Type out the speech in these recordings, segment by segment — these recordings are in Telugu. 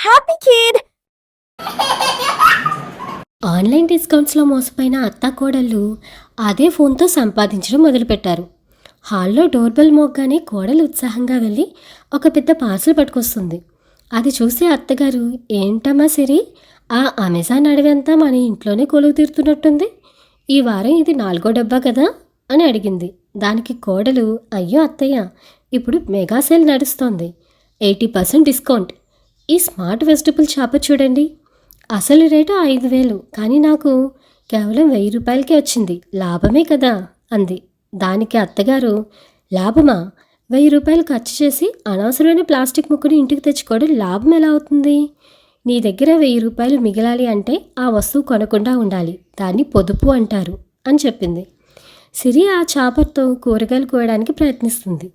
Happy kid. ఆన్లైన్ డిస్కౌంట్స్లో మోసపోయిన అత్తాకోడళ్ళు అదే ఫోన్తో సంపాదించడం మొదలుపెట్టారు. హాల్లో డోర్ బెల్ మోగ్గానే కోడలు ఉత్సాహంగా వెళ్ళి ఒక పెద్ద పార్సల్ పట్టుకొస్తుంది. అది చూసి అత్తగారు, ఏంటమ్మా సిరి, ఆ అమెజాన్ అడవంతా మన ఇంట్లోనే కొలువు తీరుతున్నట్టుంది. ఈ వారం ఇది 4వ డబ్బా కదా అని అడిగింది. దానికి కోడలు, అయ్యో అత్తయ్య, ఇప్పుడు మెగా సేల్ నడుస్తోంది, 80% డిస్కౌంట్. ఈ స్మార్ట్ వెజిటబుల్ చాపర్ చూడండి, అసలు రేటు 5,000, కానీ నాకు కేవలం 1,000 రూపాయలకే వచ్చింది, లాభమే కదా అంది. దానికి అత్తగారు, లాభమా? 1,000 రూపాయలు ఖర్చు చేసి అనవసరమైన ప్లాస్టిక్ ముక్కని ఇంటికి తెచ్చుకోవడం లాభం ఎలా అవుతుంది? నీ దగ్గర 1,000 రూపాయలు మిగలాలి అంటే ఆ వస్తువు కొనకుండా ఉండాలి, దాన్ని పొదుపు అంటారు అని చెప్పింది. సిరి ఆ చాపర్తో కూరగాయలు కోయడానికి ప్రయత్నిస్తుంది.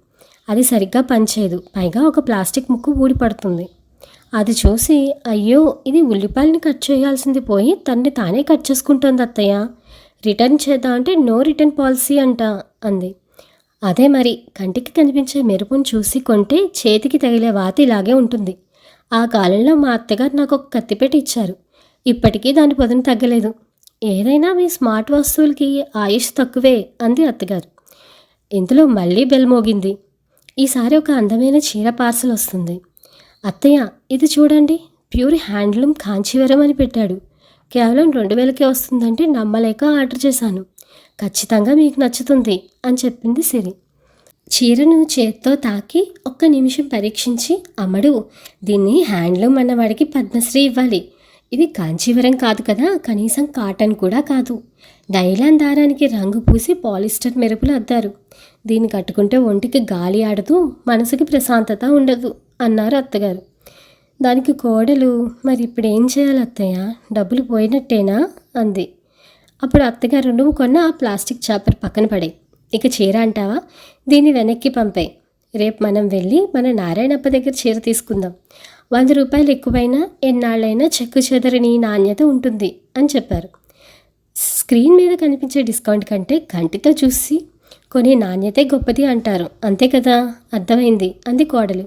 అది సరిగ్గా పనిచేయదు, పైగా ఒక ప్లాస్టిక్ ముక్కు ఊడిపడుతుంది. అది చూసి, అయ్యో, ఇది ఉల్లిపాయలని కట్ చేయాల్సింది పోయి తన్ని తానే కట్ చేసుకుంటోంది అత్తయ్య, రిటర్న్ చేద్దాం అంటే నో రిటర్న్ పాలసీ అంట అంది. అదే మరి, కంటికి కనిపించే మెరుపును చూసి కొంటే చేతికి తగిలే వాత ఇలాగే ఉంటుంది. ఆ కాలంలో మా అత్తగారు నాకు ఒక కత్తిపేట ఇచ్చారు, ఇప్పటికీ దాని పొదను తగ్గలేదు. ఏదైనా మీ స్మార్ట్ వస్తువులకి ఆయుష్ తక్కువే అంది అత్తగారు. ఇంతలో మళ్ళీ బెల్ మోగింది. ఈసారి ఒక అందమైన చీర పార్సల్ వస్తుంది. అత్తయ్య, ఇది చూడండి, ప్యూర్ హ్యాండ్లూమ్ కాంచీవరం అని పెట్టాడు, కేవలం 2,000కే వస్తుందంటే నమ్మలేక ఆర్డర్ చేశాను, ఖచ్చితంగా మీకు నచ్చుతుంది అని చెప్పింది సిరి. చీరను చేత్తో తాకి ఒక్క నిమిషం పరీక్షించి, అమ్మడు, దీన్ని హ్యాండ్లూమ్ అన్నవాడికి పద్మశ్రీ ఇవ్వాలి, ఇది కాంచీవరం కాదు కదా, కనీసం కాటన్ కూడా కాదు, నైలాన్ దారానికి రంగు పూసి పాలిస్టర్ మెరుపులు అద్దారు, దీన్ని కట్టుకుంటే ఒంటికి గాలి ఆడదు, మనసుకి ప్రశాంతత ఉండదు అన్నారు అత్తగారు. దానికి కోడలు, మరి ఇప్పుడు ఏం చేయాలి అత్తయ్య, డబ్బులు పోయినట్టేనా అంది. అప్పుడు అత్తగారు, నువ్వు కొన్న ఆ ప్లాస్టిక్ చాపర్ పక్కన పడే, ఇక చీర అంటావా, దీన్ని వెనక్కి పంపాయి, రేపు మనం వెళ్ళి మన నారాయణప్ప దగ్గర చీర తీసుకుందాం, 100 రూపాయలు ఎక్కువైనా ఎన్నాళ్ళైనా చెక్కు చెదరని నాణ్యత ఉంటుంది అని చెప్పారు. స్క్రీన్ మీద కనిపించే డిస్కౌంట్ కంటే కంటితో చూసి కొనే నాణ్యతే గొప్పది అంటారు, అంతే కదా, అర్థమైంది అంది కోడలు.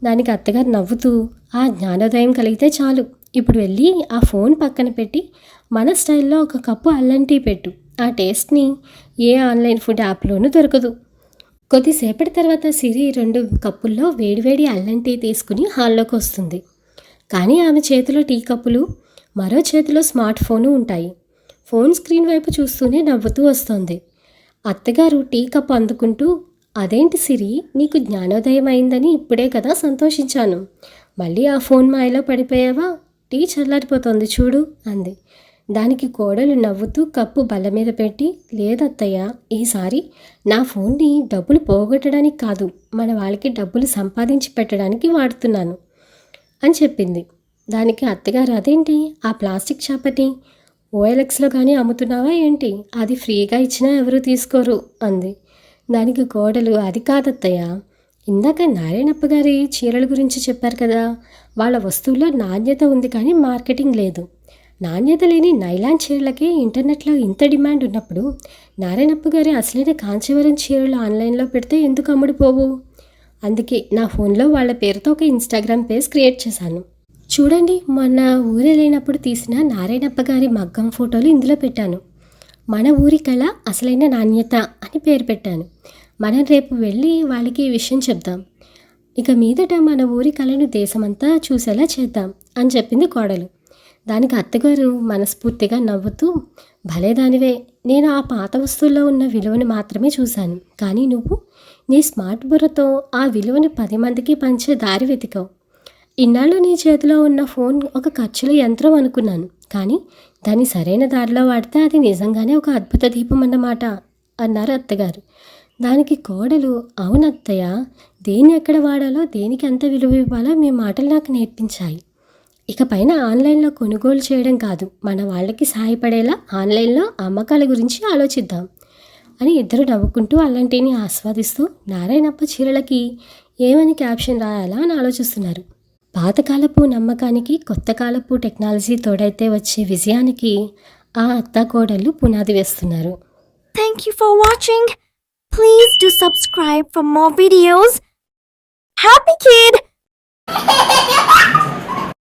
దానికి అత్తగారు నవ్వుతూ, ఆ జ్ఞానోదయం కలిగితే చాలు, ఇప్పుడు వెళ్ళి ఆ ఫోన్ పక్కన పెట్టి మన స్టైల్లో ఒక కప్పు అల్లం టీ పెట్టు, ఆ టేస్ట్ని ఏ ఆన్లైన్ ఫుడ్ యాప్లోనూ దొరకదు. కొద్దిసేపటి తర్వాత సిరి 2 కప్పుల్లో వేడివేడి అల్లం టీ తీసుకుని హాల్లోకి వస్తుంది. కానీ ఆమె చేతిలో టీ కప్పులు, మరో చేతిలో స్మార్ట్ ఫోను ఉంటాయి. ఫోన్ స్క్రీన్ వైపు చూస్తూనే నవ్వుతూ వస్తోంది. అత్తగారు టీ కప్పు అందుకుంటూ, అదేంటి సిరి, నీకు జ్ఞానోదయం అయిందని ఇప్పుడే కదా సంతోషించాను, మళ్ళీ ఆ ఫోన్ మాయలో పడిపోయావా, టీ చల్లారిపోతోంది చూడు అంది. దానికి కోడలు నవ్వుతూ కప్పు బల్ల మీద పెట్టి, లేదత్తయ్య, ఈసారి నా ఫోన్ని డబ్బులు పోగొట్టడానికి కాదు, మన వాళ్ళకి డబ్బులు సంపాదించి పెట్టడానికి వాడుతున్నాను అని చెప్పింది. దానికి అత్తగారు, అదేంటి, ఆ ప్లాస్టిక్ చాపని OLXలో కానీ అమ్ముతున్నావా ఏంటి, అది ఫ్రీగా ఇచ్చినా ఎవరూ తీసుకోరు అంది. దానికి కోడలు, అది కాదత్తయ్య, ఇందాక నారాయణప్ప గారి చీరల గురించి చెప్పారు కదా, వాళ్ళ వస్తువుల్లో నాణ్యత ఉంది కానీ మార్కెటింగ్ లేదు, నాణ్యత లేని నైలాన్ చీరలకే ఇంటర్నెట్లో ఇంత డిమాండ్ ఉన్నప్పుడు నారాయణప్ప గారి అసలైన కాంచీవరం చీరలు ఆన్లైన్లో పెడితే ఎందుకు అమ్ముడుపోవు, అందుకే నా ఫోన్లో వాళ్ళ పేరుతో ఒక ఇన్స్టాగ్రామ్ పేజ్ క్రియేట్ చేశాను, చూడండి, మొన్న ఊరే లేనప్పుడు తీసిన నారాయణప్ప గారి మగ్గం ఫోటోలు ఇందులో పెట్టాను, మన ఊరి కళ అసలైన నాణ్యత అని పేరు పెట్టాను, మనం రేపు వెళ్ళి వాళ్ళకి ఈ విషయం చెప్దాం, ఇక మీదట మన ఊరి కళను దేశమంతా చూసేలా చేద్దాం అని చెప్పింది కోడలు. దానికి అత్తగారు మనస్ఫూర్తిగా నవ్వుతూ, భలేదానివే, నేను ఆ పాత వస్తువుల్లో ఉన్న విలువను మాత్రమే చూశాను, కానీ నువ్వు నీ స్మార్ట్ బుర్రతో ఆ విలువను 10 మందికి పంచే దారి వెతికావు, ఇన్నాళ్ళు నీ చేతిలో ఉన్న ఫోన్ ఒక ఖర్చుల యంత్రం అనుకున్నాను, కానీ దాన్ని సరైన దారిలో వాడితే అది నిజంగానే ఒక అద్భుత దీపం అన్నమాట అన్నారు అత్తగారు. దానికి కోడలు, అవునత్తయ్య, దేన్ని ఎక్కడ వాడాలో, దేనికి ఎంత విలువ ఇవ్వాలో మీ మాటలు నాకు నేర్పించాయి, ఇక పైన ఆన్లైన్లో కొనుగోలు చేయడం కాదు, మన వాళ్ళకి సహాయపడేలా ఆన్లైన్లో అమ్మకాల గురించి ఆలోచిద్దాం అని ఇద్దరు నవ్వుకుంటూ అల్లం టీని ఆస్వాదిస్తూ నారాయణప్ప చీరలకి ఏమని క్యాప్షన్ రాయాలా అని ఆలోచిస్తున్నారు. పాతకాలపు నమ్మకానికి కొత్త కాలపు టెక్నాలజీ తోడైతే వచ్చే విజయానికి ఆ అత్తాకోడళ్ళు పునాది వేస్తున్నారు. Thank you for watching. Please do subscribe for more videos. Happy kid!